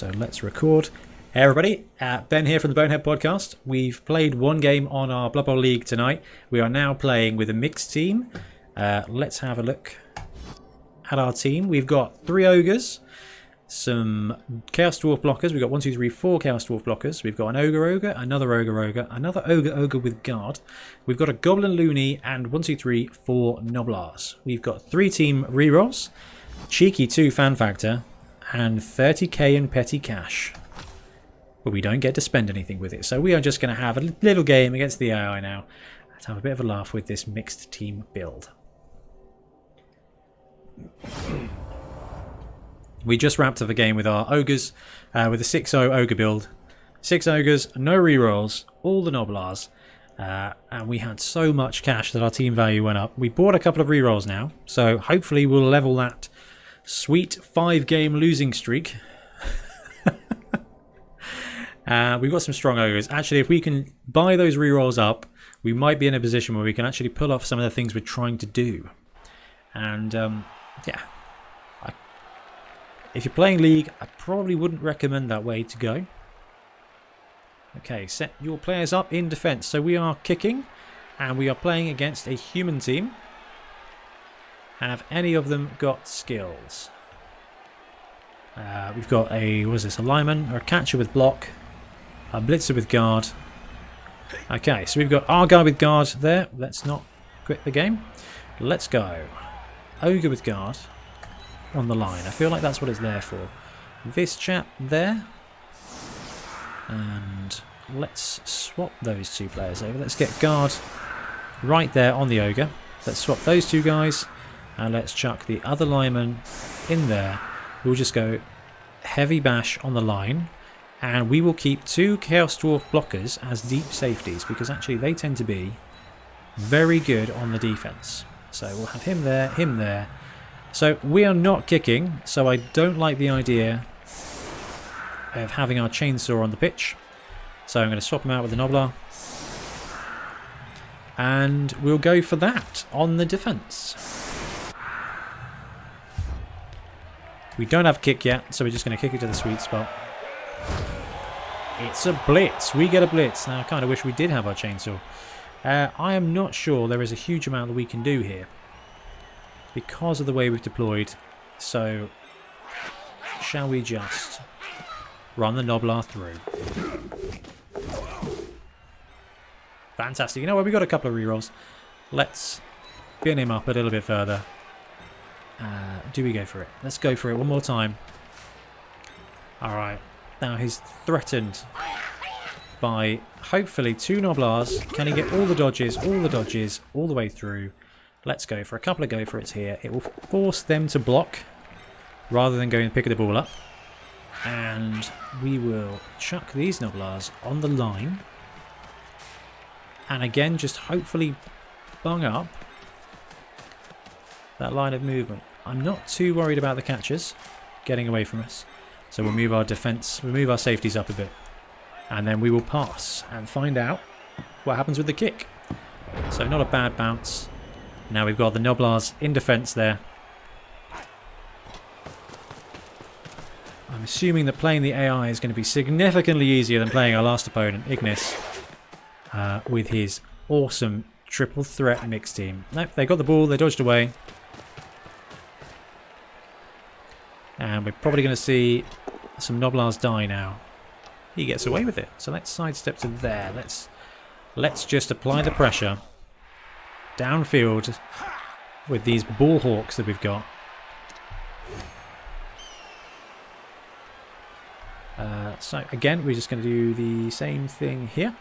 So let's record. Hey everybody, Ben here from the Bonehead Podcast. We've played one game on our Blood Bowl League tonight. We are now playing with a mixed team. Let's have a look at our team. We've got 3 Ogres, some Chaos Dwarf blockers. We've got 1, 2, 3, 4 Chaos Dwarf blockers. We've got an Ogre, another Ogre, another Ogre with Guard. We've got a Goblin Looney and 1, 2, 3, 4 Noblars. We've got 3 team rerolls, cheeky 2 fan factor, and 30k in petty cash. But we don't get to spend anything with it. So we are just going to have a little game against the AI now. Let's have a bit of a laugh with this mixed team build. We just wrapped up a game with our Ogres, with a 6-0 Ogre build. 6 Ogres, no rerolls, all the Noblars. And we had so much cash that our team value went up. We bought a couple of rerolls now. So hopefully we'll level that sweet 5-game losing streak. We've got some strong Ogres. Actually, if we can buy those rerolls up, we might be in a position where we can actually pull off some of the things we're trying to do. And, yeah. If you're playing League, I probably wouldn't recommend that way to go. Okay, set your players up in defense. So we are kicking, and we are playing against a human team. Have any of them got skills? We've got a, what is this, a lineman or a catcher with block. A blitzer with guard. Okay, so we've got our guy with guard there. Let's not quit the game. Let's go. Ogre with guard on the line. I feel like that's what it's there for. This chap there. And let's swap those 2 players over. Let's get guard right there on the ogre. Let's swap those 2 guys. And let's chuck the other lineman in there. We'll just go heavy bash on the line. And we will keep 2 Chaos Dwarf blockers as deep safeties, because actually they tend to be very good on the defense. So we'll have him there. So we are not kicking, so I don't like the idea of having our chainsaw on the pitch. So I'm going to swap him out with the Noblar. And we'll go for that on the defense. We don't have kick yet, so we're just going to kick it to the sweet spot. It's a blitz. We get a blitz. Now, I kind of wish we did have our chainsaw. I am not sure there is a huge amount that we can do here because of the way we've deployed. So, shall we just run the Noblar through? Fantastic. You know what? We've got a couple of rerolls. Let's bin him up a little bit further. Do we go for it? Let's go for it one more time. Alright. Now he's threatened by hopefully 2 Noblars. Can he get all the dodges, all the way through? Let's go for a couple of go-for-its here. It will force them to block rather than going and pick the ball up. And we will chuck these Noblars on the line. And again, just hopefully bung up that line of movement. I'm not too worried about the catchers getting away from us. So we'll move our defense, we'll move our safeties up a bit. And then we will pass and find out what happens with the kick. So not a bad bounce. Now we've got the Noblars in defense there. I'm assuming that playing the AI is going to be significantly easier than playing our last opponent, Ignis, with his awesome triple threat mixed team. Nope, they got the ball, they dodged away. And we're probably going to see some Noblars die now. He gets away with it. So let's sidestep to there. Let's just apply the pressure downfield with these ball hawks that we've got. So again, we're just going to do the same thing here.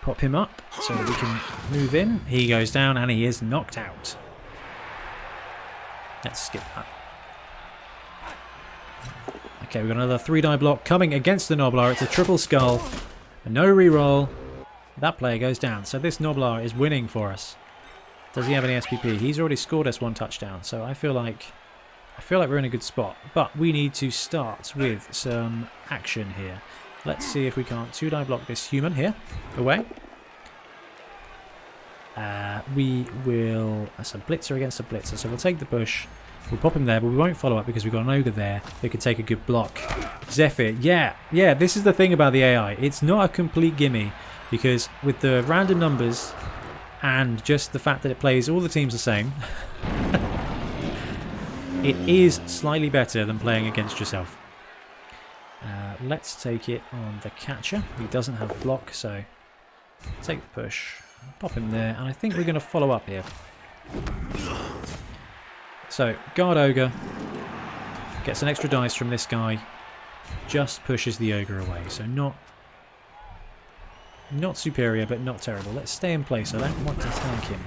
Pop him up so we can move in. He goes down and he is knocked out. Let's skip that. Okay, we've got another 3-die block coming against the Noblar. It's a triple skull. No reroll. That player goes down. So this Noblar is winning for us. Does he have any SPP? He's already scored us 1 touchdown. So I feel like we're in a good spot. But we need to start with some action here. Let's see if we can't 2-die block this human here. Away. We will... That's a blitzer against a blitzer. So we'll take the bush. We'll pop him there, but we won't follow up because we've got an Ogre there that could take a good block. Zephyr, yeah, this is the thing about the AI. It's not a complete gimme, because with the random numbers and just the fact that it plays all the teams the same, it is slightly better than playing against yourself. Let's take it on the catcher. He doesn't have block, so take the push, pop him there, and I think we're going to follow up here. So, guard Ogre, gets an extra dice from this guy, just pushes the Ogre away. So not superior, but not terrible. Let's stay in place. I don't want to tank him.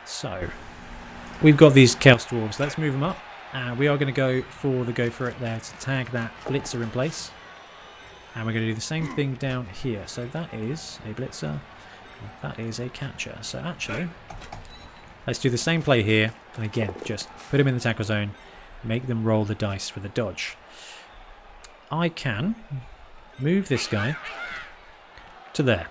So, we've got these Chaos Dwarves. Let's move them up. We are going to go for it there to tag that Blitzer in place. And we're going to do the same thing down here. So that is a Blitzer. That is a catcher. So actually, let's do the same play here. And again, just put him in the tackle zone. Make them roll the dice for the dodge. I can move this guy to there.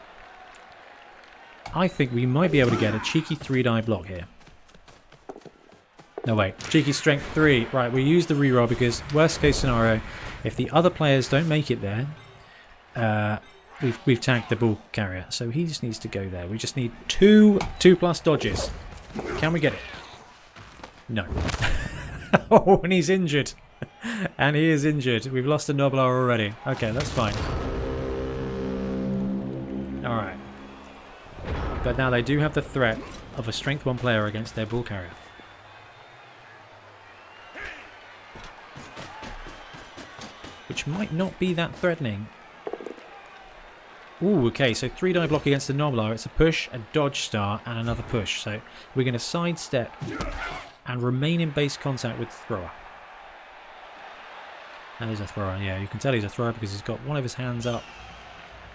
I think we might be able to get a cheeky 3-die block here. No, wait. Cheeky strength 3. Right, we use the reroll because worst case scenario, if the other players don't make it there, we've tagged the ball carrier. So he just needs to go there. We just need 2+ dodges. Can we get it? No. Oh, and he's injured. And he is injured. We've lost a Noblar already. Okay, that's fine. Alright. But now they do have the threat of a strength 1 player against their ball carrier. Which might not be that threatening. Ooh, okay, so 3-die block against the Noblar. It's a push, a dodge star, and another push. So we're going to sidestep and remain in base contact with the thrower. That is a thrower, yeah. You can tell he's a thrower because he's got one of his hands up.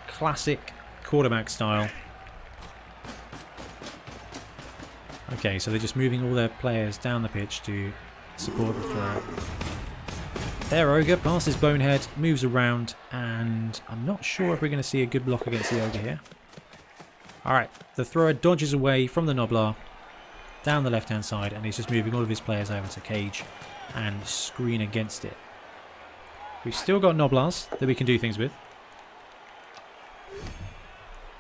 Classic quarterback style. Okay, so they're just moving all their players down the pitch to support the thrower. There, Ogre passes Bonehead, moves around, and I'm not sure if we're going to see a good block against the Ogre here. Alright, the thrower dodges away from the Noblar, down the left-hand side, and he's just moving all of his players over to cage and screen against it. We've still got Noblars that we can do things with.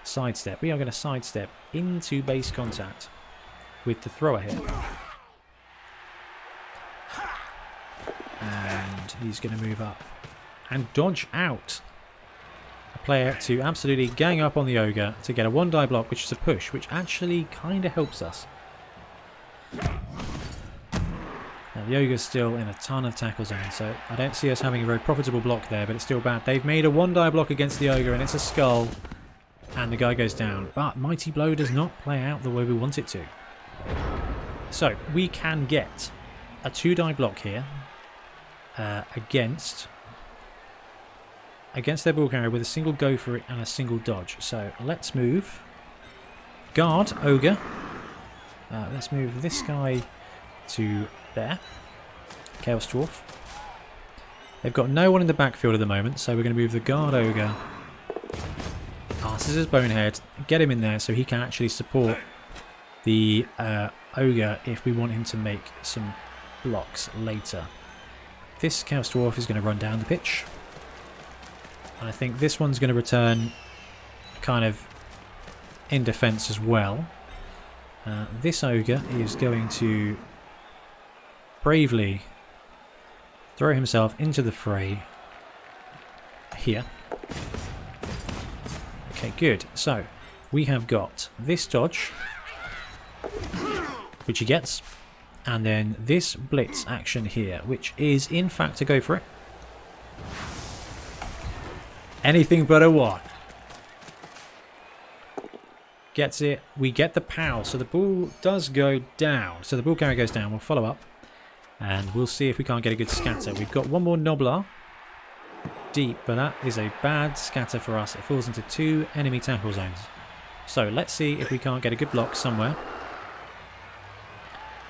Sidestep. We are going to sidestep into base contact with the thrower here. And he's going to move up and dodge out a player to absolutely gang up on the Ogre to get a 1-die block, which is a push, which actually kind of helps us. Now, the Ogre's still in a ton of tackle zone, so I don't see us having a very profitable block there, but it's still bad. They've made a 1-die block against the Ogre, and it's a skull, and the guy goes down. But Mighty Blow does not play out the way we want it to. So, we can get a 2-die block here. Against their ball carrier with a single go for it and a single dodge. So let's move guard Ogre. Let's move this guy to there. Chaos Dwarf. They've got no one in the backfield at the moment, so we're going to move the guard Ogre. Passes his Bonehead, get him in there so he can actually support the Ogre if we want him to make some blocks later. This Chaos Dwarf is going to run down the pitch. And I think this one's going to return kind of in defense as well. This Ogre is going to bravely throw himself into the fray here. Okay, good. So, we have got this dodge, which he gets. And then this blitz action here, which is in fact to go for it. Anything but a 1. Gets it. We get the POW. So the ball does go down. So the ball carrier goes down. We'll follow up. And we'll see if we can't get a good scatter. We've got one more Noblar. Deep, but that is a bad scatter for us. It falls into 2 enemy tackle zones. So let's see if we can't get a good block somewhere.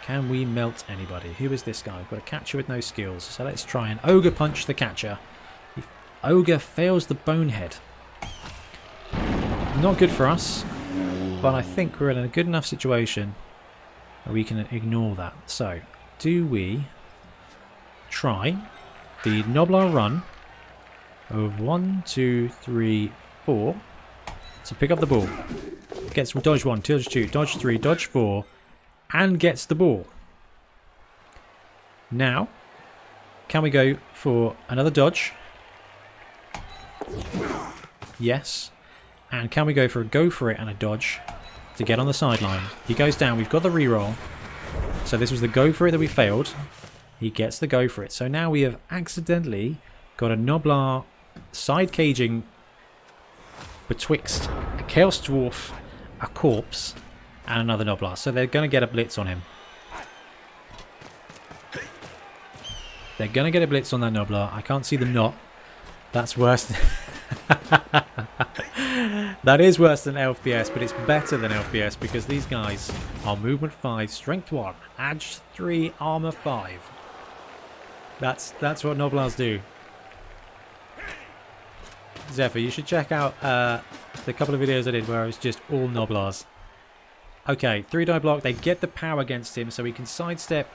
Can we melt anybody? Who is this guy? We've got a catcher with no skills. So let's try and Ogre punch the catcher. If Ogre fails the Bonehead. Not good for us. But I think we're in a good enough situation where we can ignore that. So do we try the Noblar run of 1, 2, 3, 4 to pick up the ball. Gets dodge 1, dodge 2, dodge 3, dodge 4, and gets the ball. Now, can we go for another dodge? Yes. And can we go for it and a dodge to get on the sideline? He goes down. We've got the reroll. So this was the go for it that we failed. He gets the go for it. So now we have accidentally got a Noblar side caging betwixt a Chaos Dwarf, a corpse, and another Noblar. So they're going to get a blitz on him. They're going to get a blitz on that Noblar. I can't see them not. That's worse. That is worse than LPS, but it's better than LPS because these guys are movement 5, strength 1, edge 3, armor 5. That's what Noblars do. Zephyr, you should check out the couple of videos I did where it was just all Noblars. Okay, 3-die block. They get the power against him, so he can sidestep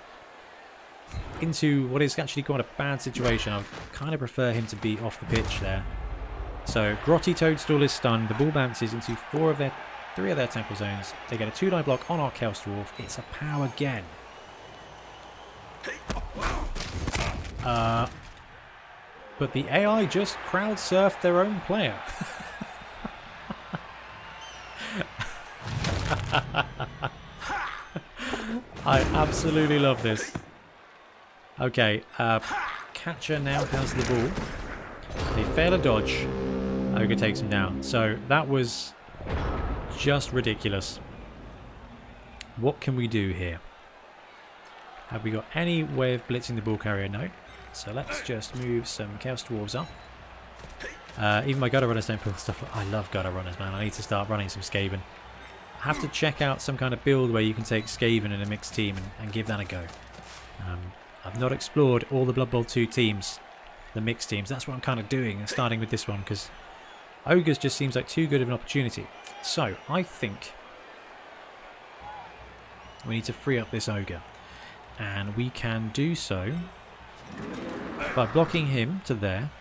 into what is actually quite a bad situation. I kind of prefer him to be off the pitch there. So Grotty Toadstool is stunned. The ball bounces into 3 of their temple zones. They get a 2-die block on our Chaos Dwarf. It's a power again. But the AI just crowd surfed their own player. I absolutely love this. Okay, Catcher now has the ball. They fail a dodge. Ogre takes him down. So that was just ridiculous. What can we do here? Have we got any way of blitzing the ball carrier? No. So let's just move some Chaos Dwarves up. Even my gutter runners don't pull stuff. I love gutter runners, man. I need to start running some Skaven. I have to check out some kind of build where you can take Skaven in a mixed team and give that a go. I've not explored all the Blood Bowl 2 teams, the mixed teams. That's what I'm kind of doing and starting with this one because Ogres just seems like too good of an opportunity. So I think we need to free up this Ogre, and we can do so by blocking him to there.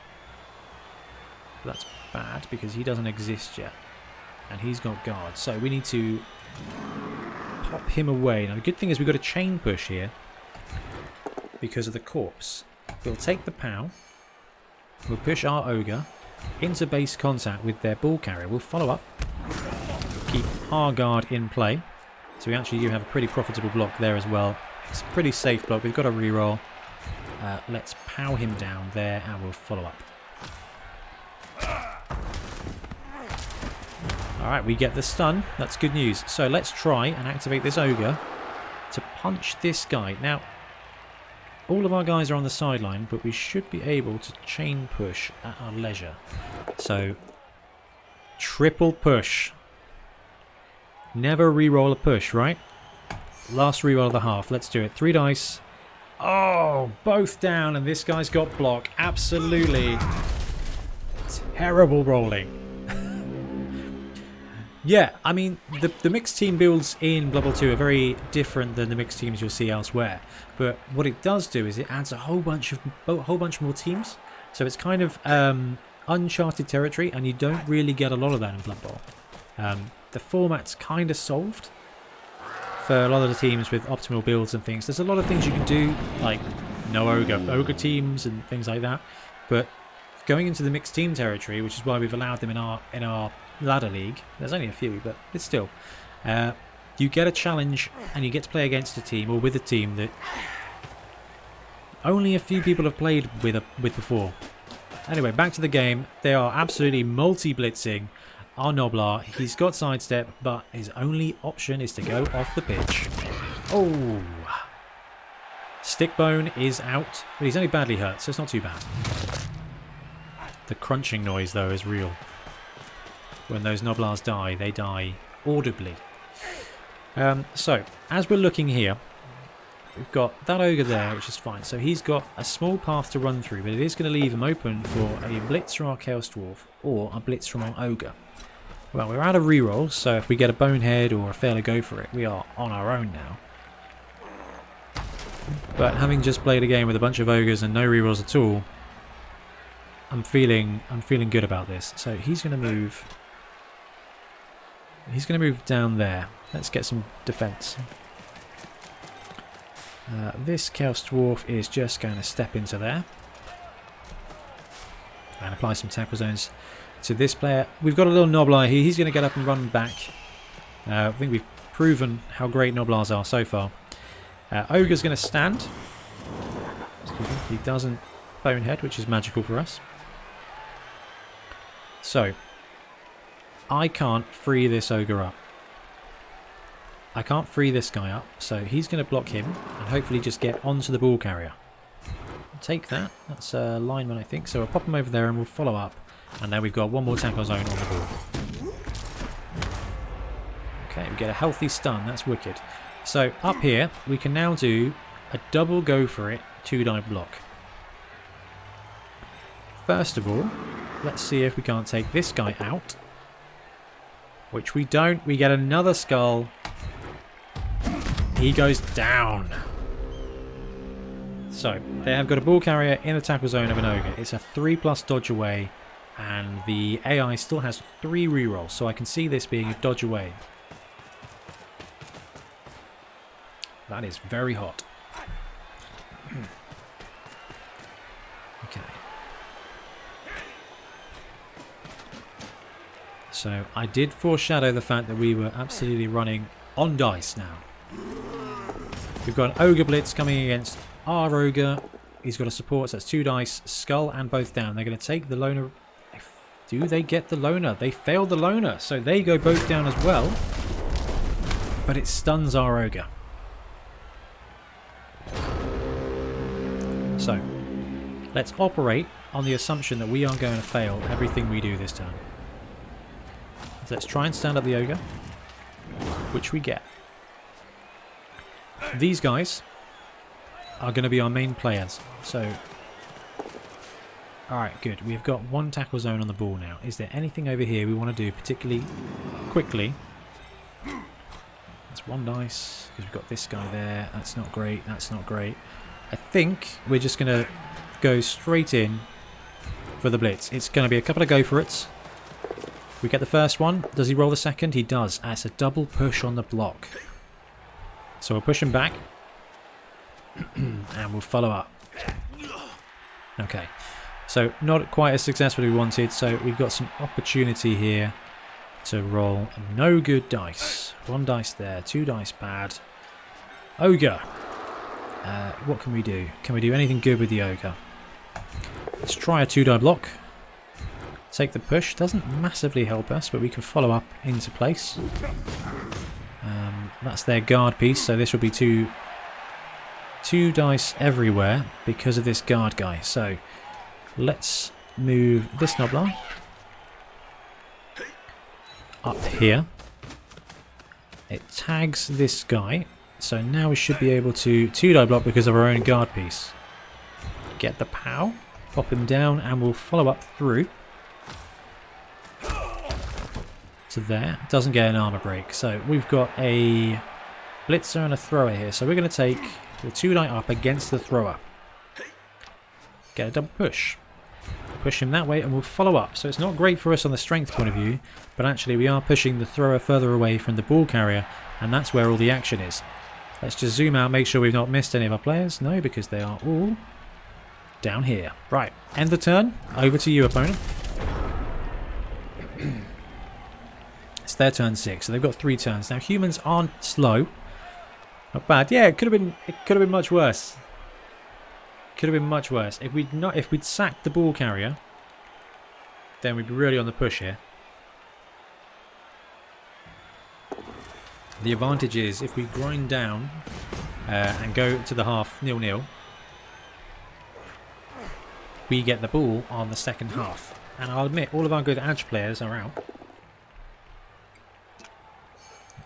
That's bad because he doesn't exist yet and he's got guard, so we need to pop him away. Now the good thing is we've got a chain push here because of the corpse. We'll take the POW, we'll push our Ogre into base contact with their ball carrier. We'll follow up, keep our guard in play, so we actually do have a pretty profitable block there as well. It's a pretty safe block. We've got a reroll. Let's POW him down there and we'll follow up. Alright, we get the stun. That's good news. So let's try and activate this Ogre to punch this guy. Now, all of our guys are on the sideline, but we should be able to chain push at our leisure. So, triple push. Never re-roll a push, right? Last re-roll of the half. Let's do it. 3 dice. Oh, both down, and this guy's got block. Absolutely terrible rolling. Yeah, I mean, the mixed team builds in Blood Bowl 2 are very different than the mixed teams you'll see elsewhere. But what it does do is it adds a whole bunch more teams. So it's kind of uncharted territory, and you don't really get a lot of that in Blood Bowl. The format's kind of solved for a lot of the teams with optimal builds and things. There's a lot of things you can do, like no ogre teams and things like that. But going into the mixed team territory, which is why we've allowed them in our ladder league, there's only a few, but it's still, you get a challenge and you get to play against a team or with a team that only a few people have played with before. Anyway, back to the game. They are absolutely multi-blitzing our Noblar. He's got sidestep, but his only option is to go off the pitch. Oh, Stickbone is out, but he's only badly hurt, so it's not too bad. The crunching noise though is real. When those Noblars die, they die audibly. So, as we're looking here, we've got that Ogre there, which is fine. So he's got a small path to run through, but it is going to leave him open for a blitz from our Chaos Dwarf or a blitz from our Ogre. Well, we're out of rerolls, so if we get a Bonehead or a fail to go for it, we are on our own now. But having just played a game with a bunch of ogres and no rerolls at all, I'm feeling good about this. So he's going to move. He's going to move down there. Let's get some defense. This Chaos Dwarf is just going to step into there and apply some tackle zones to this player. We've got a little Noblar here. He's going to get up and run back. I think we've proven how great Noblars are so far. Ogre's going to stand. He doesn't bonehead, which is magical for us. So, I can't free this ogre up. I can't free this guy up, so he's going to block him and hopefully just get onto the ball carrier. Take that. That's a lineman, I think. So we'll pop him over there and we'll follow up. And then we've got one more tackle zone on the ball. Okay, we get a healthy stun. That's wicked. So up here, we can now do a double go for it 2-die block. First of all, let's see if we can't take this guy out. Which we don't. We get another skull. He goes down. So, they have got a ball carrier in the tackle zone of an ogre. It's a 3+ dodge away. And the AI still has 3 rerolls. So I can see this being a dodge away. That is very hot. Okay. So I did foreshadow the fact that we were absolutely running on dice now. We've got an ogre blitz coming against our ogre. He's got a support, so that's 2 dice, skull and both down. They're going to take the loner. Do they get the loner? They failed the loner, so they go both down as well. But it stuns our ogre. So, let's operate on the assumption that we are going to fail everything we do this turn. So let's try and stand up the ogre, which we get. These guys are going to be our main players. So, alright, good. We've got 1 tackle zone on the ball now. Is there anything over here we want to do particularly quickly? That's 1 dice, because we've got this guy there. That's not great. That's not great. I think we're just going to go straight in for the blitz. It's going to be a couple of go for it. We get the first one. Does he roll the second? He does. It's a double push on the block. So we'll push him back. And we'll follow up. Okay. So not quite as successful as we wanted. So we've got some opportunity here to roll no good dice. 1 dice there. 2 dice bad. Ogre. What can we do? Can we do anything good with the ogre? Let's try a 2-die block. Take the push. Doesn't massively help us, but we can follow up into place. That's their guard piece, so this will be two dice everywhere because of this guard guy. So let's move this Noblar up here. It tags this guy. So now we should be able to 2-die block because of our own guard piece. Get the POW, pop him down, and we'll follow up through to there. Doesn't get an armor break. So we've got a blitzer and a thrower here. So we're going to take the 2-die up against the thrower. Get a double push. Push him that way and we'll follow up. So it's not great for us on the strength point of view, but actually we are pushing the thrower further away from the ball carrier, and that's where all the action is. Let's just zoom out, make sure we've not missed any of our players. No, because they are all down here. Right, end the turn. Over to you, opponent. It's their turn 6, so they've got 3 turns. Now humans aren't slow. Not bad. Yeah, it could have been much worse. Could have been much worse. If we'd sacked the ball carrier, then we'd be really on the push here. The advantage is if we grind down and go to the half 0-0, we get the ball on the second half. And I'll admit, all of our good edge players are out.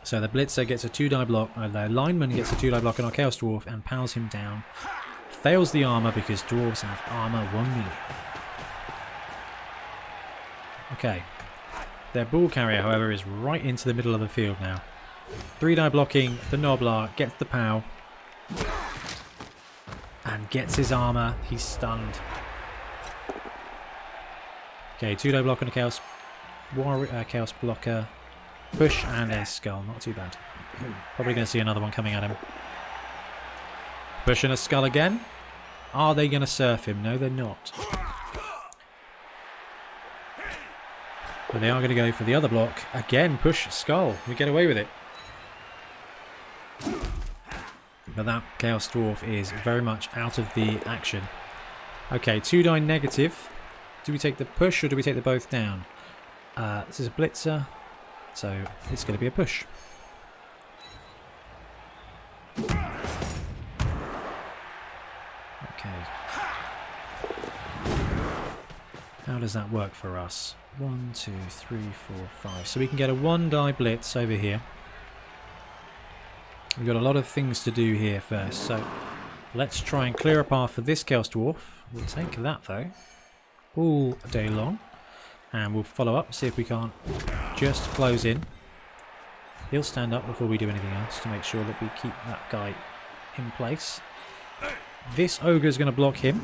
So the blitzer gets a 2-die block, the lineman gets a 2-die block on our Chaos Dwarf and pows him down. Fails the armor because dwarves have armor 1 million. Okay. Their ball carrier, however, is right into the middle of the field now. 3-die blocking, the Noblar gets the POW. And gets his armor. He's stunned. Okay, 2-die block on a Chaos Chaos Blocker. Push and a Skull. Not too bad. Probably going to see another one coming at him. Push and a Skull again. Are they going to surf him? No, they're not. But they are going to go for the other block. Again, push, Skull. We get away with it. But that Chaos Dwarf is very much out of the action. Okay, 2-die negative. Do we take the push or do we take the both down? This is a blitzer, so it's going to be a push. Okay. How does that work for us? 1, 2, 3, 4, 5. So we can get a 1-die blitz over here. We've got a lot of things to do here first, so let's try and clear a path for this Chaos Dwarf. We'll take that though, all day long, and we'll follow up, see if we can't just close in. He'll stand up before we do anything else to make sure that we keep that guy in place. This Ogre is going to block him.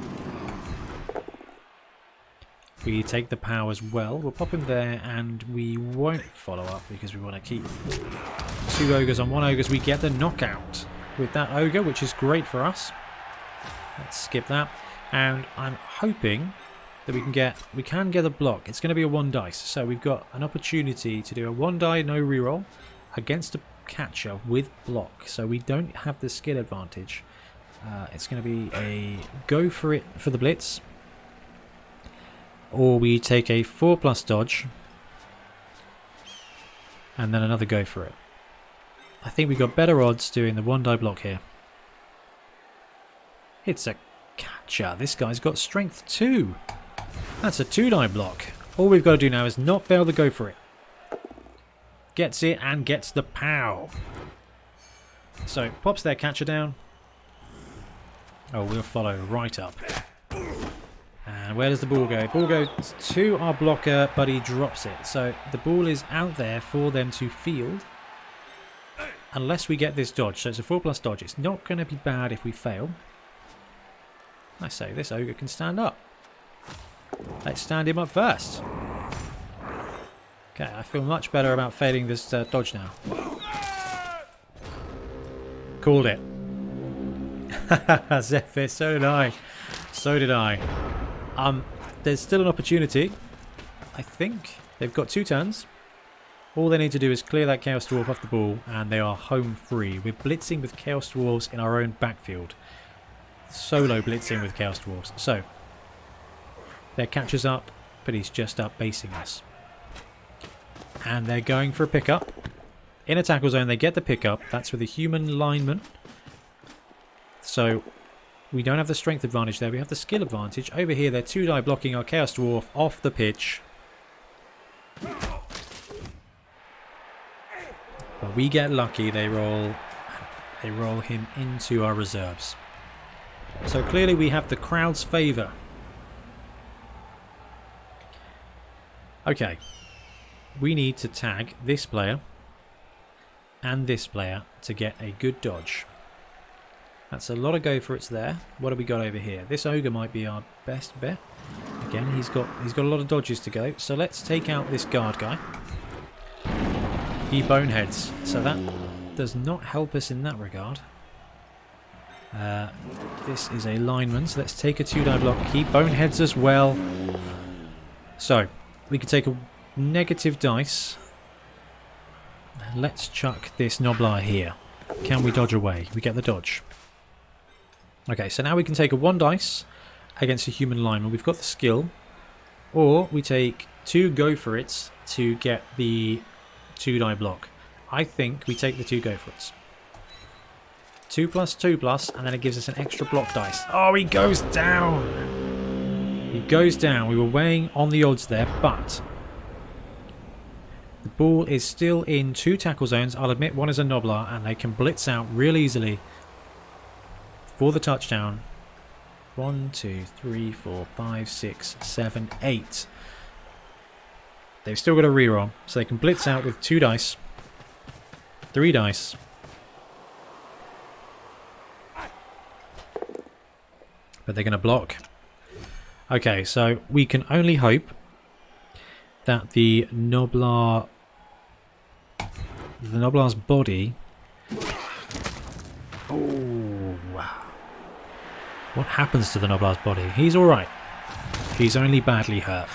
We take the power as well. We'll pop him there, and we won't follow up because we want to keep 2 Ogres on 1 Ogre. We get the knockout with that Ogre, which is great for us. Let's skip that. And I'm hoping that we can get a block. It's going to be a 1 dice. So we've got an opportunity to do a 1 die, no reroll, against a catcher with block. So we don't have the skill advantage. It's going to be a go for it for the blitz. Or we take a 4+ dodge and then another go for it. I think we got better odds doing the 1-die block here. It's a catcher. This guy's got strength 2. That's a 2-die block. All we've got to do now is not fail to go for it. Gets it and gets the pow. So pops their catcher down. Oh, we'll follow right up. And where does the ball go? Ball goes to our blocker, but he drops it. So the ball is out there for them to field. Unless we get this dodge. So it's a 4+ dodge. It's not going to be bad if we fail. I say this Ogre can stand up. Let's stand him up first. Okay, I feel much better about failing this dodge now. Called it. Zephyr, so did I. So did I. There's still an opportunity. I think they've got 2 turns. All they need to do is clear that Chaos Dwarf off the ball and they are home free. We're blitzing with Chaos Dwarves in our own backfield. Solo blitzing with Chaos Dwarves. So, their catcher's up, but he's just up basing us. And they're going for a pickup. In a tackle zone, they get the pickup. That's with a human lineman. So, we don't have the strength advantage there. We have the skill advantage. Over here, they're 2-die blocking our Chaos Dwarf off the pitch. But we get lucky. They roll him into our reserves. So clearly we have the crowd's favour. Okay. We need to tag this player and this player to get a good dodge. That's a lot of go for it's there. What have we got over here? This Ogre might be our best bet. Again, he's got a lot of dodges to go. So let's take out this guard guy. He boneheads. So that does not help us in that regard. This is a lineman, so let's take a 2-die block. He boneheads as well. So we can take a negative dice. Let's chuck this Noblar here. Can we dodge away? We get the dodge. Okay, so now we can take a 1 dice against a human lineman. We've got the skill. Or we take 2 go for it's to get the 2-die block. I think we take the 2 go for it's. 2+, 2+, and then it gives us an extra block dice. Oh, he goes down! He goes down. We were weighing on the odds there, but the ball is still in 2 tackle zones. I'll admit one is a Noblar, and they can blitz out real easily for the touchdown. 1, 2, 3, 4, 5, 6, 7, 8. They've still got a reroll, so they can blitz out with 2 dice, 3 dice. but they're going to block. Okay, so we can only hope that the Noblar's body... Oh, wow. What happens to the Noblar's body? He's alright. He's only badly hurt.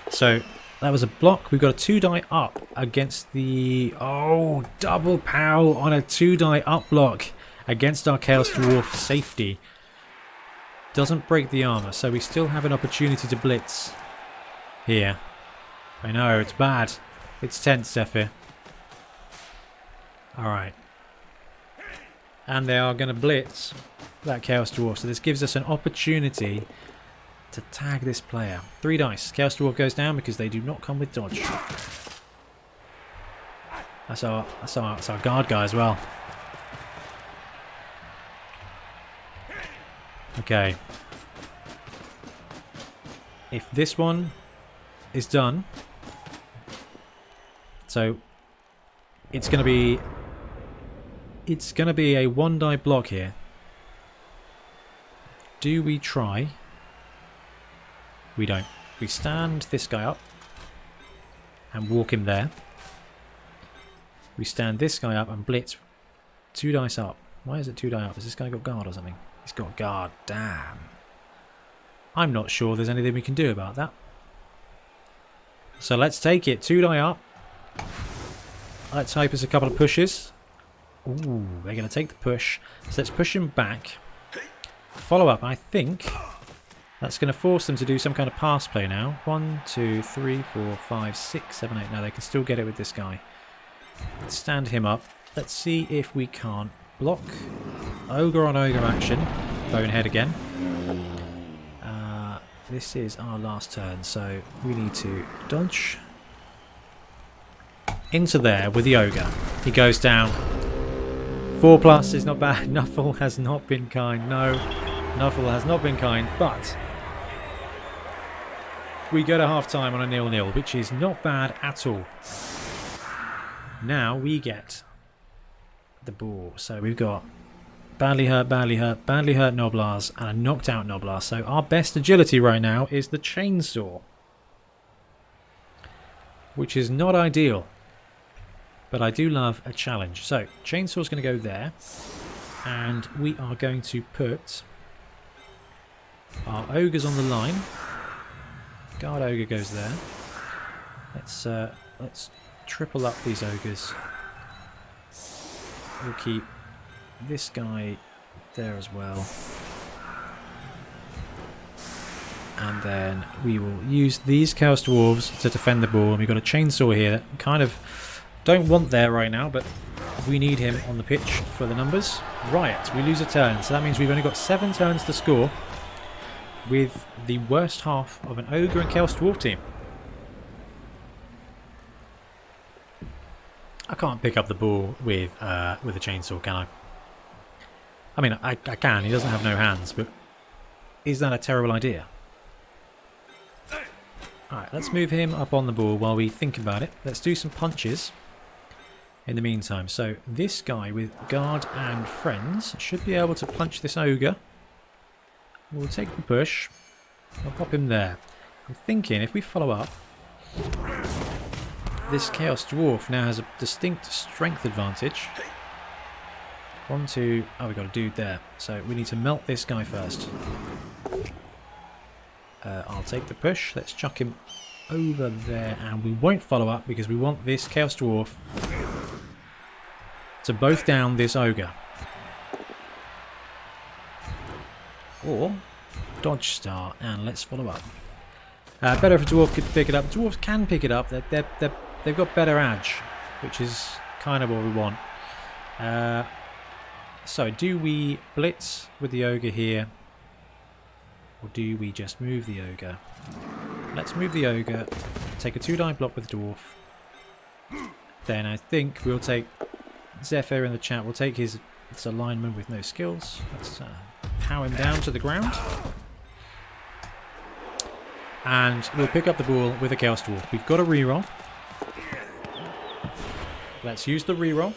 So, that was a block. We've got a 2-die up against the... Oh, double pow on a 2-die up block against our Chaos Dwarf safety. Doesn't break the armor, so we still have an opportunity to blitz here. I know, it's bad. It's tense, Zephyr. Alright. And they are going to blitz that Chaos Dwarf, so this gives us an opportunity to tag this player. 3 dice. Chaos Dwarf goes down because they do not come with dodge. That's our guard guy as well. Okay. If this one is done, so it's going to be a 1-die block here. Do we try? We don't. We stand this guy up and walk him there. We stand this guy up and blitz 2 dice up. Why is it 2 die up? Has this guy got guard or something? He's got guard. Damn. I'm not sure there's anything we can do about that. So let's take it. 2 die up. Let's hope it's a couple of pushes. Ooh, they're going to take the push. So let's push him back. Follow up. I think that's going to force them to do some kind of pass play now. 1, 2, 3, 4, 5, 6, 7, 8. Now they can still get it with this guy. Let's stand him up. Let's see if we can't block. Ogre on ogre action. Bonehead again. This is our last turn, so we need to dodge into there with the ogre. He goes down. 4+ is not bad. Nuffle has not been kind. No, Nuffle has not been kind, but we go to half time on a 0-0, which is not bad at all. Now we get the ball. So we've got badly hurt Noblars and a knocked out Noblar. So our best agility right now is the chainsaw, which is not ideal. But I do love a challenge. So chainsaw's going to go there, and we are going to put our ogres on the line. Guard ogre goes there. Let's triple up these ogres. We'll keep this guy there as well. And then we will use these Chaos Dwarves to defend the ball. And we've got a chainsaw here that we kind of don't want there right now, but we need him on the pitch for the numbers. Riot, we lose a turn. So that means we've only got 7 turns to score with the worst half of an Ogre and Chaos Dwarf team. I can't pick up the ball with a chainsaw, can I? I mean, I can. He doesn't have no hands, but is that a terrible idea? Alright, let's move him up on the ball while we think about it. Let's do some punches in the meantime. So this guy with guard and friends should be able to punch this ogre. We'll take the push. I'll pop him there. I'm thinking if we follow up, this Chaos Dwarf now has a distinct strength advantage. 1, 2... Oh, we've got a dude there. So we need to melt this guy first. I'll take the push. Let's chuck him over there. And we won't follow up because we want this Chaos Dwarf to both down this ogre. Or dodge star. And let's follow up. Better if a dwarf could pick it up. Dwarves can pick it up. They've got better edge, which is kind of what we want. So, do we blitz with the ogre here? Or do we just move the ogre? Let's move the ogre. Take a 2-die block with the dwarf. Then I think we'll take Zephyr in the chat. We'll take his alignment with no skills. Let's power him down to the ground. And we'll pick up the ball with a Chaos Dwarf. We've got a reroll. Let's use the reroll.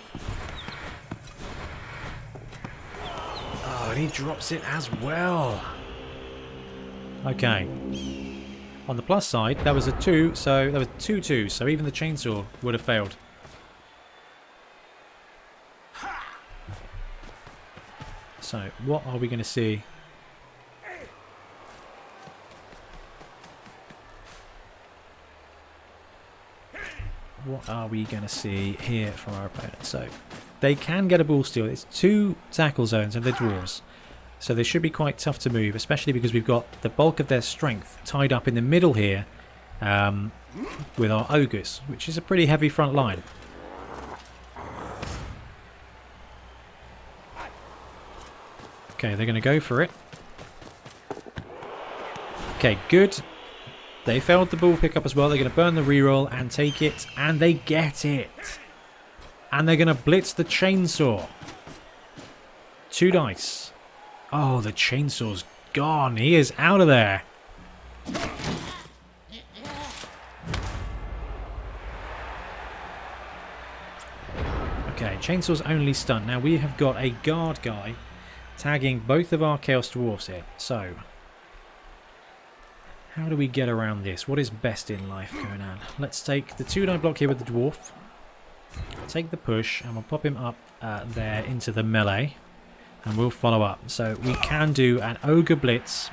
Oh, he drops it as well. Okay. On the plus side, that was a 2, so there was 2 2s, so even the chainsaw would have failed. So, what are we going to see? What are we going to see here from our opponent? So, they can get a ball steal. It's 2 tackle zones and they're dwarves. So they should be quite tough to move, especially because we've got the bulk of their strength tied up in the middle here with our ogres, which is a pretty heavy front line. Okay, they're going to go for it. Okay, good. They failed the ball pickup as well. They're going to burn the reroll and take it, and they get it. And they're going to blitz the chainsaw. 2 dice. Oh, the chainsaw's gone. He is out of there. Okay, chainsaw's only stunned. Now we have got a guard guy tagging both of our Chaos Dwarfs here. So, how do we get around this? What is best in life going on? Let's take the 2-die block here with the Dwarf. Take the push, and we'll pop him up there into the melee. And we'll follow up. So we can do an Ogre Blitz,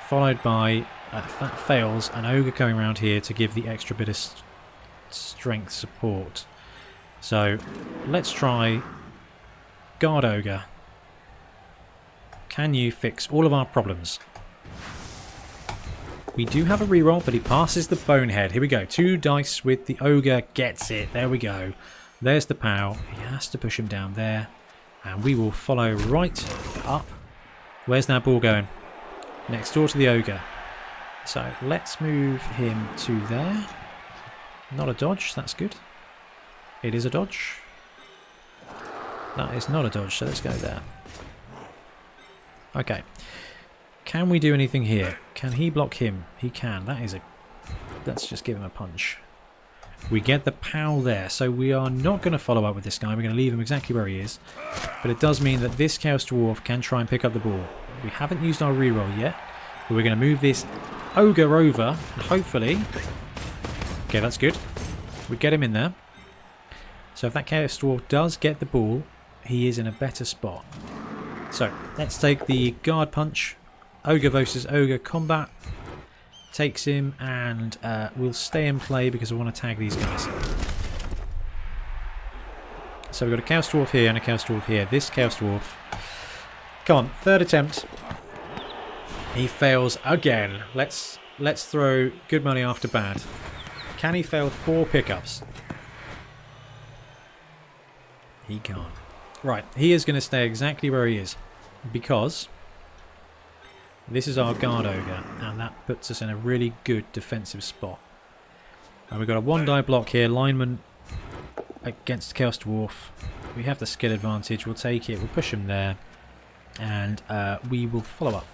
followed by, if that fails, an Ogre coming around here to give the extra bit of strength support. So let's try Guard Ogre. Can you fix all of our problems? We do have a reroll, but he passes the bonehead. Here we go. 2 dice with the Ogre. Gets it. There we go. There's the POW. He has to push him down there. And we will follow right up. Where's that ball going? Next door to the Ogre. So let's move him to there. Not a dodge. That's good. It is a dodge. That is not a dodge. So let's go there. Okay. Can we do anything here? Can he block him? He can. That is a... Let's just give him a punch. We get the POW there, so we are not going to follow up with this guy. We're going to leave him exactly where he is. But it does mean that this Chaos Dwarf can try and pick up the ball. We haven't used our reroll yet, but we're going to move this Ogre over, and hopefully... Okay, that's good. We get him in there. So if that Chaos Dwarf does get the ball, he is in a better spot. So, let's take the guard punch. Ogre versus Ogre combat. Takes him, and we'll stay in play because we want to tag these guys. So we've got a Chaos Dwarf here and a Chaos Dwarf here. This Chaos Dwarf... Come on, 3rd attempt. He fails again. Let's throw good money after bad. Can he fail 4 pickups? He can't. Right, he is going to stay exactly where he is. Because... this is our Guard Ogre, and that puts us in a really good defensive spot. And we've got a 1-die block here, lineman against Chaos Dwarf. We have the skill advantage, we'll take it, we'll push him there, and we will follow up.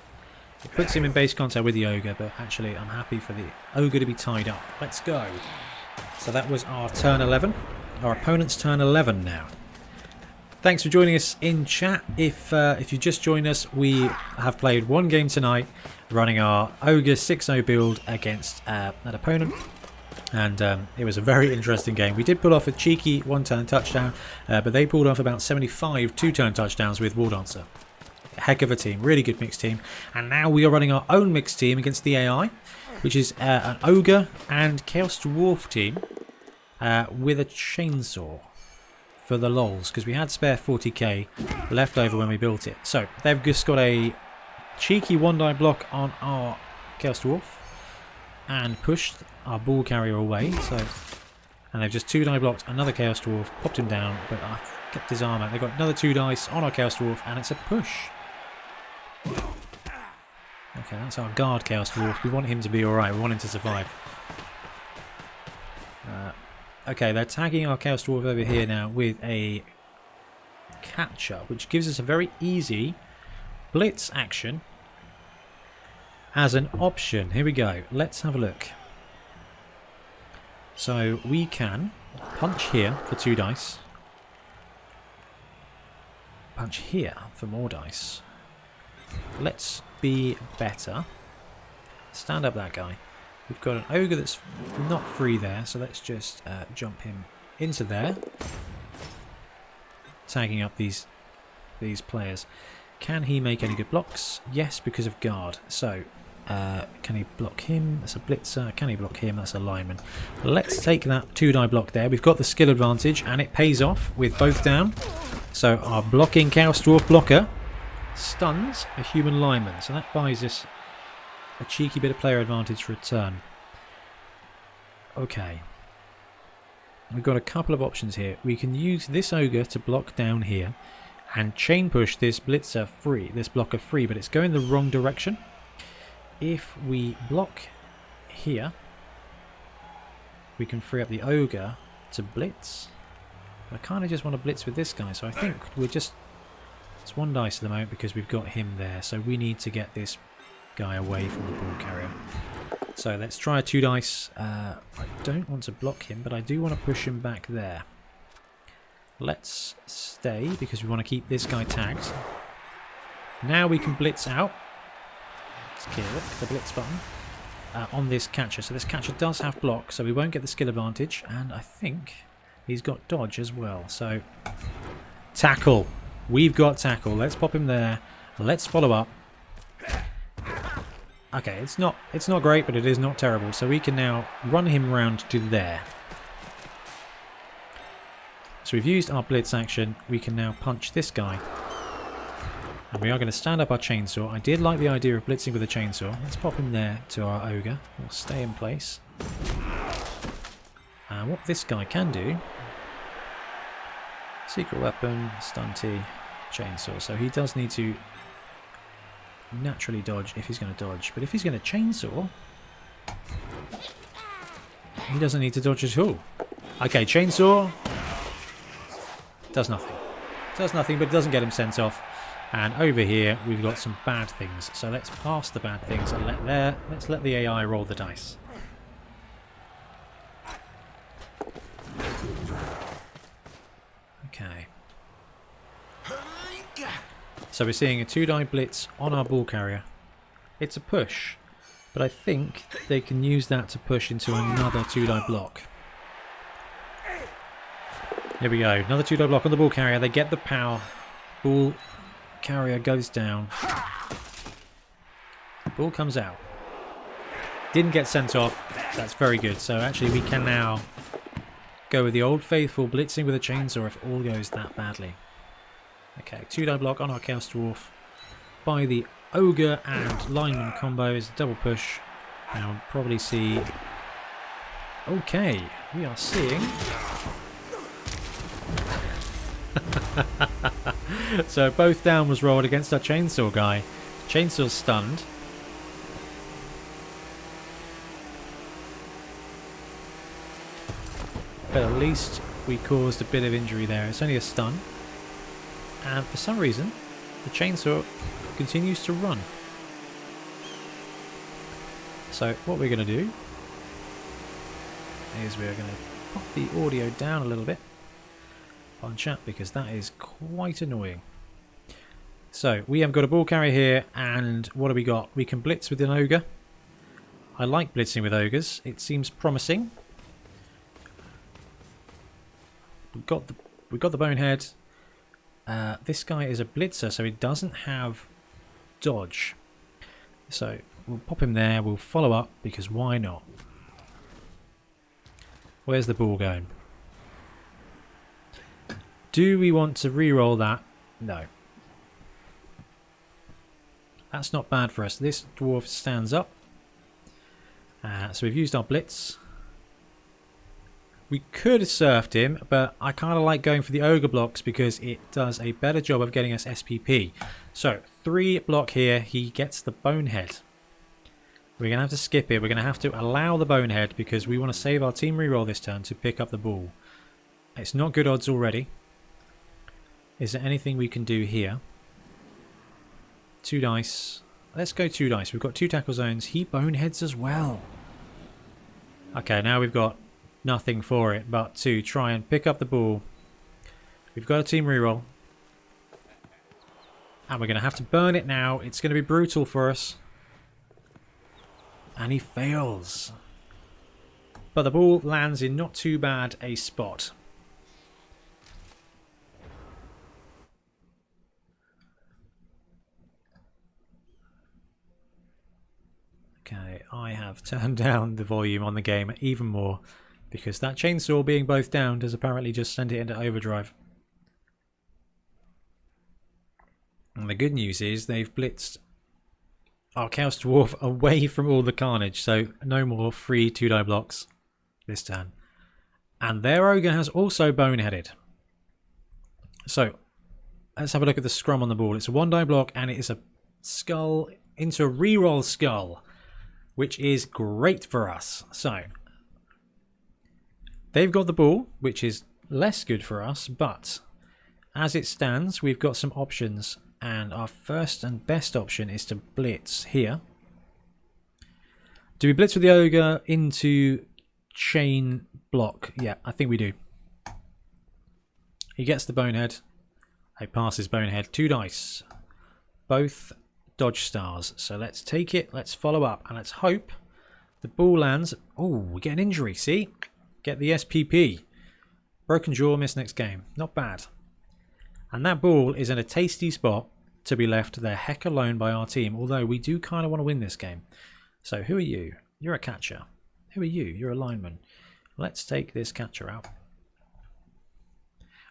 It puts him in base contact with the Ogre, but actually I'm happy for the Ogre to be tied up. Let's go. So that was our turn 11. Our opponent's turn 11 now. Thanks for joining us in chat. If you just joined us, we have played 1 game tonight, running our Ogre 6-0 build against that opponent, and it was a very interesting game. We did pull off a cheeky 1-turn touchdown, but they pulled off about 75 2-turn touchdowns with War Dancer. Heck of a team, really good mixed team. And now we are running our own mixed team against the AI, which is an Ogre and Chaos Dwarf team with a chainsaw. For the lols, because we had spare 40k left over when we built it. So they've just got a cheeky 1-die block on our Chaos Dwarf and pushed our ball carrier away. So, and they've just 2-die blocked another Chaos Dwarf, popped him down, but I've kept his arm out. They've got another 2 dice on our Chaos Dwarf, and it's a push. Okay, that's our guard Chaos Dwarf. We want him to be alright. We want him to survive. Okay, they're tagging our Chaos Dwarf over here now with a catcher, which gives us a very easy blitz action as an option. Here we go. Let's have a look. So we can punch here for 2 dice. punch here for more dice. Let's be better. Stand up that guy. We've got an ogre that's not free there, so let's just jump him into there. Tagging up these players. Can he make any good blocks? Yes, because of guard. So, can he block him? That's a blitzer. Can he block him? That's a lineman. Let's take that 2-die block there. We've got the skill advantage, and it pays off with both down. So our blocking Chaos Dwarf blocker stuns a human lineman. So that buys us a cheeky bit of player advantage for a turn. Okay. We've got a couple of options here. We can use this ogre to block down here and chain push this blitzer free, this blocker free, but it's going the wrong direction. If we block here, we can free up the ogre to blitz. I kind of just want to blitz with this guy, so I think we're just... It's 1 dice at the moment because we've got him there, so we need to get this guy away from the ball carrier. So let's try a 2 dice. I don't want to block him, but I do want to push him back there. Let's stay because we want to keep this guy tagged. Now we can blitz out. Let's kill the blitz button on this catcher. So this catcher does have block, so we won't get the skill advantage. And I think he's got dodge as well. So tackle. We've got tackle. Let's pop him there. Let's follow up. Okay, it's not great, but it is not terrible. So we can now run him around to there. So we've used our blitz action. We can now punch this guy. And we are going to stand up our chainsaw. I did like the idea of blitzing with a chainsaw. Let's pop him there to our ogre. We'll stay in place. And what this guy can do... Secret weapon, stunty, chainsaw. So he does need to naturally dodge if he's going to dodge. But if he's going to chainsaw... he doesn't need to dodge at all. Okay, chainsaw... does nothing. Does nothing, but it doesn't get him sent off. And over here, we've got some bad things. So let's pass the bad things and let's let the AI roll the dice. Okay. So we're seeing a 2-die blitz on our ball carrier. It's a push, but I think they can use that to push into another 2-die block. Here we go, another 2-die block on the ball carrier. They get the power. Ball carrier goes down. Ball comes out. Didn't get sent off. That's very good. So actually we can now go with the old faithful blitzing with a chainsaw if all goes that badly. Okay, 2-die block on our Chaos Dwarf by the Ogre and Lineman combo is a double push. Now we'll probably see... Okay, we are seeing... So both down was rolled against our chainsaw guy. Chainsaw's stunned. But at least we caused a bit of injury there. It's only a stun. And for some reason, the chainsaw continues to run. So what we're going to do is we're going to pop the audio down a little bit on chat because that is quite annoying. So we have got a ball carrier here, and what have we got? We can blitz with an ogre. I like blitzing with ogres. It seems promising. We've got the bonehead. This guy is a blitzer, so he doesn't have dodge. So we'll pop him there. We'll follow up because why not? Where's the ball going? Do we want to re-roll that? No. That's not bad for us. This dwarf stands up. So we've used our blitz. We could have surfed him, but I kind of like going for the ogre blocks because it does a better job of getting us SPP. So 3 block here. He gets the bonehead. We're going to have to skip it. We're going to have to allow the bonehead because we want to save our team reroll this turn to pick up the ball. It's not good odds already. Is there anything we can do here? 2 dice. Let's go 2 dice. We've got 2 tackle zones. He boneheads as well. Okay, now we've got nothing for it but to try and pick up the ball. We've got a team reroll. And we're going to have to burn it now. It's going to be brutal for us. And he fails. But the ball lands in not too bad a spot. Okay, I have turned down the volume on the game even more because that chainsaw being both downed has apparently just sent it into overdrive. And the good news is they've blitzed our Chaos Dwarf away from all the carnage, so no more free 2-die blocks this turn. And their Ogre has also boneheaded. So let's have a look at the scrum on the ball. It's a 1-die block and it is a skull into a reroll skull, which is great for us. So they've got the ball, which is less good for us, but as it stands, we've got some options. And our first and best option is to blitz here. Do we blitz with the Ogre into chain block? Yeah, I think we do. He gets the bonehead. He passes bonehead. 2 dice. Both dodge stars. So let's take it. Let's follow up. And let's hope the ball lands. Oh, we get an injury. See? Get the SPP. Broken jaw, miss next game. Not bad. And that ball is in a tasty spot to be left there heck alone by our team, although we do kind of want to win this game. So who are you? You're a catcher. Who are you? You're a lineman. Let's take this catcher out.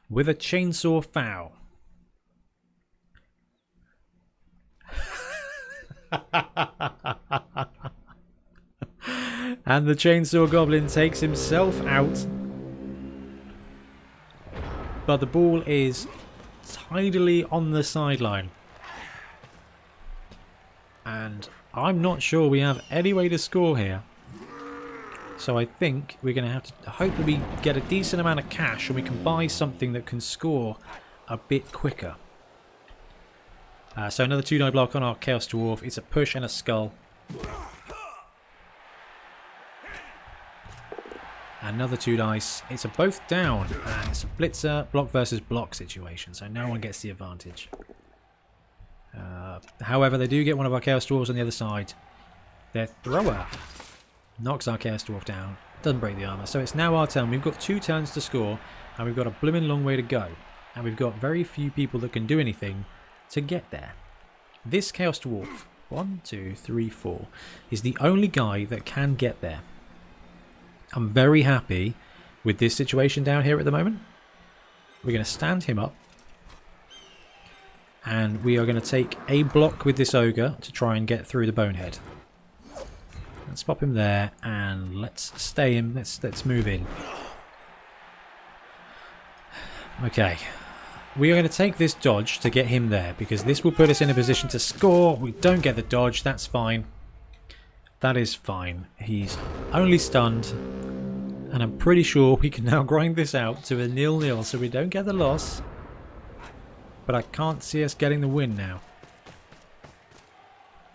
With a chainsaw foul. And the chainsaw goblin takes himself out. But the ball is tidily on the sideline. And I'm not sure we have any way to score here. So I think we're going to have to hope that we get a decent amount of cash and we can buy something that can score a bit quicker. So another 2-die block on our Chaos Dwarf. It's a push and a skull. Another 2 dice. It's a both down. And it's a blitzer block versus block situation. So no one gets the advantage. However, they do get one of our Chaos Dwarves on the other side. Their thrower knocks our Chaos Dwarf down. Doesn't break the armor. So it's now our turn. We've got 2 turns to score. And we've got a blooming long way to go. And we've got very few people that can do anything to get there. This Chaos Dwarf, 1, 2, 3, 4, is the only guy that can get there. I'm very happy with this situation down here at the moment. We're going to stand him up. And we are going to take a block with this Ogre to try and get through the bonehead. Let's pop him there and let's stay in. Let's move in. Okay. We are going to take this dodge to get him there because this will put us in a position to score. We don't get the dodge. That's fine. That is fine. He's only stunned. And I'm pretty sure we can now grind this out to a 0-0 so we don't get the loss. But I can't see us getting the win now.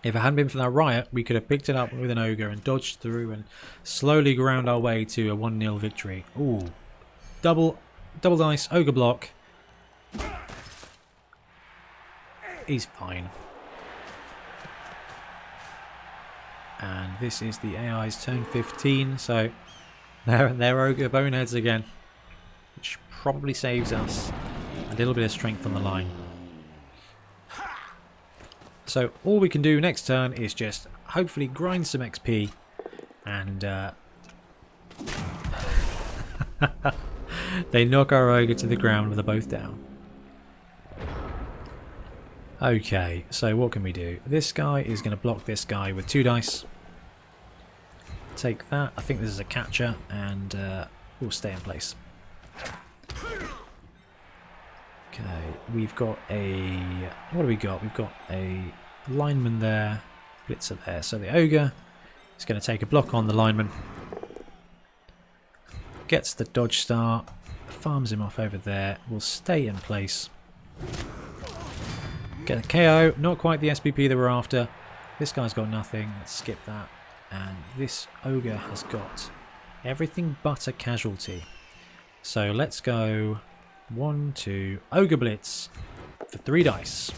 If it hadn't been for that riot, we could have picked it up with an Ogre and dodged through and slowly ground our way to a 1-0 victory. Ooh. Double dice, Ogre block. He's fine. And this is the AI's turn 15, so they're Ogre boneheads again. Which probably saves us a little bit of strength on the line. So all we can do next turn is just hopefully grind some XP and they knock our Ogre to the ground with a both down. Okay, so what can we do? This guy is going to block this guy with 2 dice. Take that. I think this is a catcher and we'll stay in place. Okay, we've got a... what do we got? We've got a lineman there, blitzer there. So the Ogre is going to take a block on the lineman. Gets the dodge star, farms him off over there. We'll stay in place. Get a KO, not quite the SPP that we're after. This guy's got nothing, let's skip that. And this Ogre has got everything but a casualty. So let's go 1, 2, Ogre Blitz for 3 dice.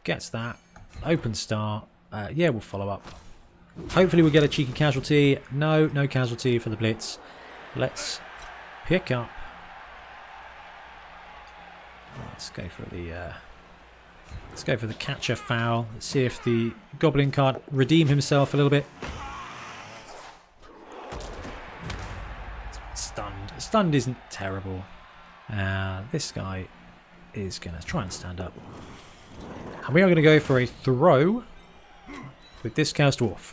Gets that. Open start. Yeah, we'll follow up. Hopefully we'll get a cheeky casualty. No, no casualty for the blitz. Let's pick up. Let's go for the catcher foul. Let's see if the goblin can't redeem himself a little bit. Stunned. Stunned isn't terrible. This guy is going to try and stand up. And we are going to go for a throw with this Chaos Dwarf.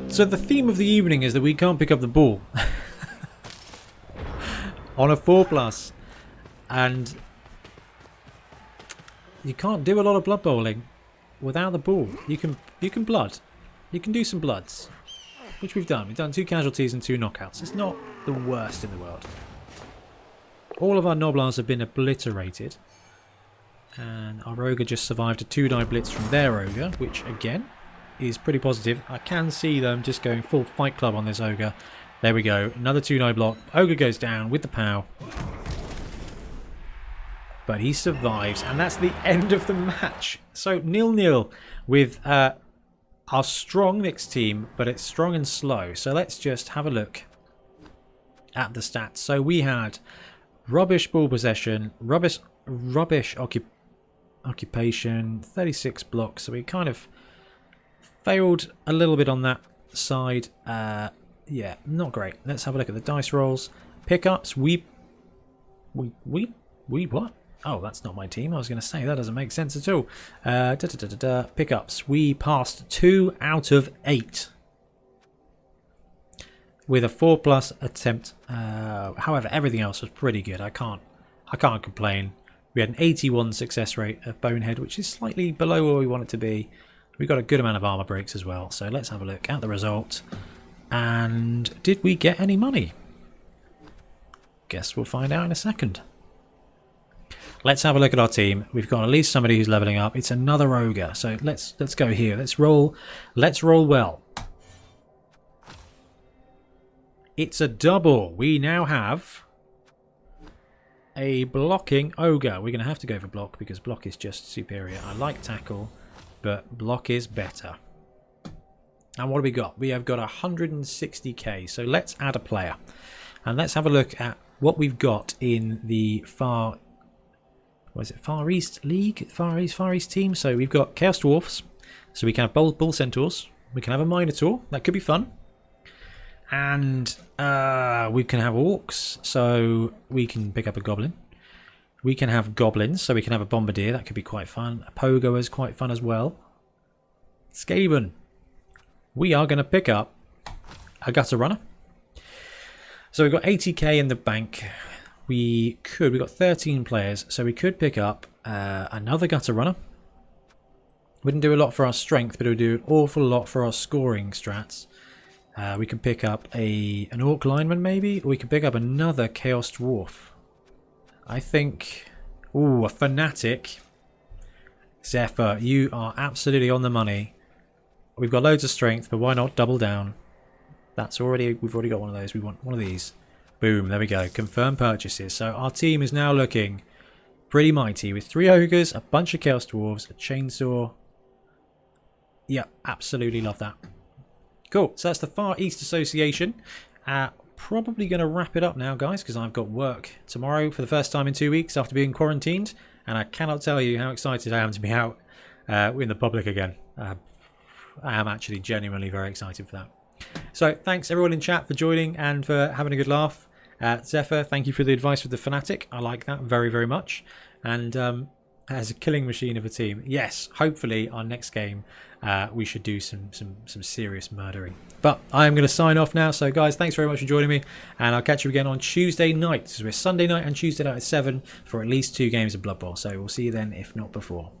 So the theme of the evening is that we can't pick up the ball. On a 4+. And you can't do a lot of blood bowling without the ball. You can blood. You can do some bloods. Which we've done. We've done 2 casualties and 2 knockouts. It's not the worst in the world. All of our Noblars have been obliterated. And our Ogre just survived a 2-die blitz from their Ogre, which again is pretty positive. I can see them just going full Fight Club on this Ogre. There we go. Another 2-die block. Ogre goes down with the POW. But he survives, and that's the end of the match. So 0-0 with our strong mixed team, but it's strong and slow. So let's just have a look at the stats. So we had rubbish ball possession, rubbish occupation, 36 blocks. So we kind of failed a little bit on that side. Yeah, not great. Let's have a look at the dice rolls. Pickups, we what? Oh, that's not my team. I was going to say that doesn't make sense at all. Pickups, we passed 2 out of 8 with a 4+ attempt. However, everything else was pretty good. I can't complain. We had an 81 success rate of Bonehead, which is slightly below where we want it to be. We got a good amount of armor breaks as well. So let's have a look at the result. And did we get any money? Guess we'll find out in a second. Let's have a look at our team. We've got at least somebody who's leveling up. It's another Ogre. So let's go here. Let's roll well. It's a double. We now have a blocking Ogre. We're going to have to go for block because block is just superior. I like tackle, but block is better. And what have we got? We have got 160k. So let's add a player. And let's have a look at what we've got in the Far East League? Far East team. So we've got Chaos Dwarfs. So we can have Bull Centaurs. We can have a Minotaur. That could be fun. And we can have Orcs. So we can pick up a Goblin. We can have Goblins. So we can have a Bombardier. That could be quite fun. A Pogo is quite fun as well. Skaven. We are going to pick up a Gutter Runner. So we've got 80k in the bank. We've got 13 players, so we could pick up another Gutter Runner. Wouldn't do a lot for our strength, but it would do an awful lot for our scoring strats. We can pick up an Orc Lineman maybe, or we can pick up another Chaos Dwarf. I think... Ooh, a Fanatic. Zephyr, you are absolutely on the money. We've got loads of strength, but why not double down? We've already got one of those. We want one of these. Boom, there we go. Confirm purchases. So our team is now looking pretty mighty with 3 Ogres, a bunch of Chaos Dwarves, a Chainsaw. Yeah, absolutely love that. Cool. So that's the Far East Association. Probably going to wrap it up now, guys, because I've got work tomorrow for the first time in 2 weeks after being quarantined. And I cannot tell you how excited I am to be out in the public again. I am actually genuinely very excited for that. So thanks everyone in chat for joining and for having a good laugh. Zephyr, thank you for the advice with the Fanatic. I like that very, very much. And as a killing machine of a team, yes, hopefully our next game we should do some serious murdering. But I am going to sign off now. So guys, thanks very much for joining me, and I'll catch you again on Tuesday night. So we're Sunday night and Tuesday night at 7 for at least 2 games of Blood Bowl. So we'll see you then, if not before.